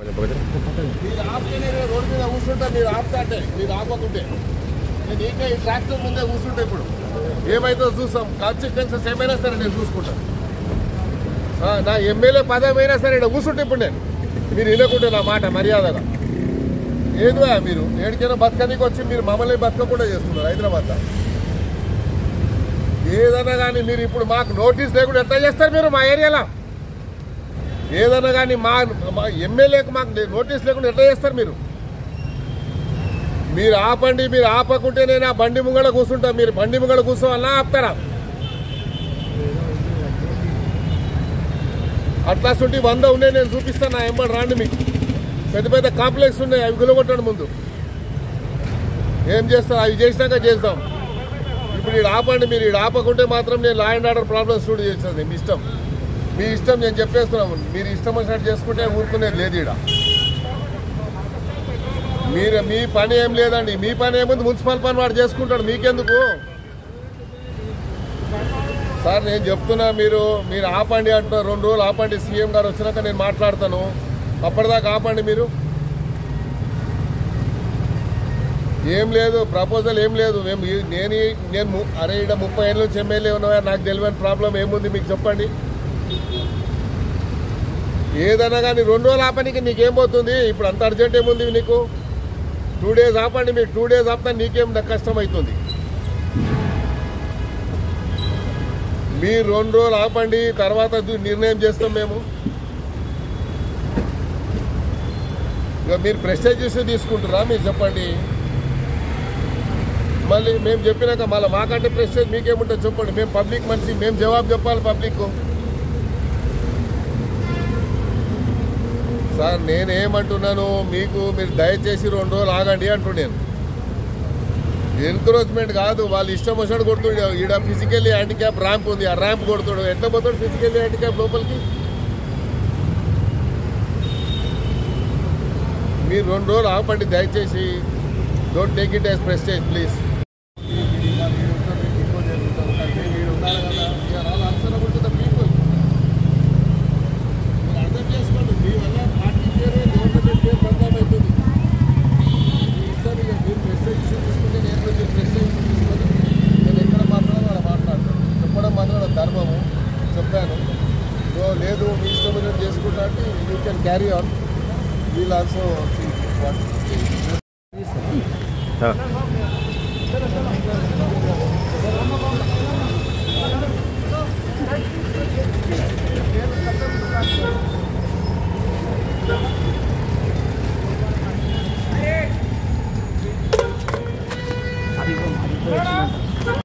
మీరు ఆపితే రోడ్డు మీద కూర్చుంటా, మీరు ఆపుతా అంటే మీరు ఆపకుంటే నేను ఇంకా ఈ ట్రాక్టర్ ముందే కూర్చుంటా. ఇప్పుడు ఏమైతే చూస్తాం, కాన్సిక్వెన్సెస్ ఏమైనా సరే నేను చూసుకుంటాను. నా ఎమ్మెల్యే పదమైనా సరే ఇక్కడ కూర్చుంటే ఇప్పుడు నేను మీరు వినకుంటే నా మాట మర్యాదగా ఏదో మీరు ఏడికైనా బతకనికి వచ్చి మీరు మమ్మల్ని బతకకుండా చేస్తున్నారు హైదరాబాద్లో. ఏదన్నా కానీ మీరు ఇప్పుడు మాకు నోటీస్ లేకుండా ఎట్లా చేస్తారు మీరు మా ఏరియాలో? ఏదన్నా కానీ మా ఎమ్మెల్యేకి మాకు నోటీస్ లేకుండా ఎట్లా చేస్తారు మీరు? మీరు ఆపండి, మీరు ఆపకుంటే నేను ఆ బండి ముంగళ కూర్చుంటా. మీరు బండి ముంగళ కూర్చోవాలన్నా ఆపుతారా? అట్లా ఉంటే 100 ఉన్నాయి, నేను చూపిస్తాను. నా ఎంబడి రాండి, మీకు పెద్ద పెద్ద కాంప్లెక్స్ ఉన్నాయి, అవి గులగొట్టండి ముందు. ఏం చేస్తారు అవి చేసినాక చేద్దాం. ఇప్పుడు ఈడ ఆపండి, మీరు ఈడ ఆపకుంటే మాత్రం నేను law and order problems studio చేస్తాను. మీ ఇష్టం, మీ ఇష్టం, నేను చెప్పేస్తున్నాము. మీరు ఇష్టం వచ్చినట్టు చేసుకుంటే ఊరుకునేది లేదు ఈడ. మీ పని ఏం లేదండి, మీ పని ఏముంది, మున్సిపల్ పని వాడు చేసుకుంటాడు, మీకెందుకు సార్? నేను చెప్తున్నా, మీరు ఆపండి అంటున్నారు. 2 రోజులు ఆపండి, సీఎం గారు వచ్చినాక నేను మాట్లాడతాను. అప్పటిదాకా ఆపండి. మీరు ఏం లేదు, ప్రపోజల్ ఏం లేదు. నేను అరే ఇక్కడ 30 ఏళ్ళ నుంచి ఎమ్మెల్యే ఉన్నా, నాకు తెలియని ప్రాబ్లం ఏముంది మీకు చెప్పండి. ఏదన్నా కానీ 2 రోజులు ఆపనికి నీకేం పోతుంది? ఇప్పుడు అంత అర్జెంట్ ఏముంది నీకు? 2 డేస్ ఆపండి. మీకు 2 డేస్ ఆపితే నీకేం కష్టం అవుతుంది? మీరు 2 రోజులు ఆపండి, తర్వాత నిర్ణయం చేస్తాం మేము. ఇక మీరు ప్రెస్టేజ్ ఇష్యూ తీసుకుంటారా? మీరు చెప్పండి. మళ్ళీ మేము చెప్పినాక మళ్ళీ మాకంటే ప్రెస్టేజ్ మీకేముంటుంది చెప్పండి. మేము పబ్లిక్ మనిషి, మేము జవాబు చెప్పాలి పబ్లిక్. సార్ నేనేమంటున్నాను, మీరు దయచేసి 2 రోజులు ఆగండి అంటున్నాను. ఎంకరేజ్మెంట్ కాదు, వాళ్ళు ఇష్టం వచ్చినట్టు కొడుతుండే. ఈడ ఫిజికల్లీ హ్యాండిక్యాప్ ర్యాంప్ ఉంది, ఆ ర్యాంప్ కొడుతుడు. ఎట్లా పోతాడు ఫిజికల్లీ హ్యాండిక్యాప్ లోపలికి? మీరు 2 రోజులు ఆపండి దయచేసి. Don't take it as prestige please. అర్థం చేసుకోండి, మీ వల్ల పార్టీ పేరు గవర్నమెంట్ పేరు బదనాం అవుతుంది. మీరు ప్రెస్టేజ్ ఇష్యూ తీసుకుంటే నేను ప్రెస్టేజ్ ఇష్యూ తీసుకొని నేను ఎక్కడ మాట్లాడాలో మాట్లాడతాను. చెప్పడం మాత్రం ధర్మము చెప్పాను. సో లేదు, మీ ఇష్టం మీరు చేసుకుంటా అంటే you can carry on. We'll also అది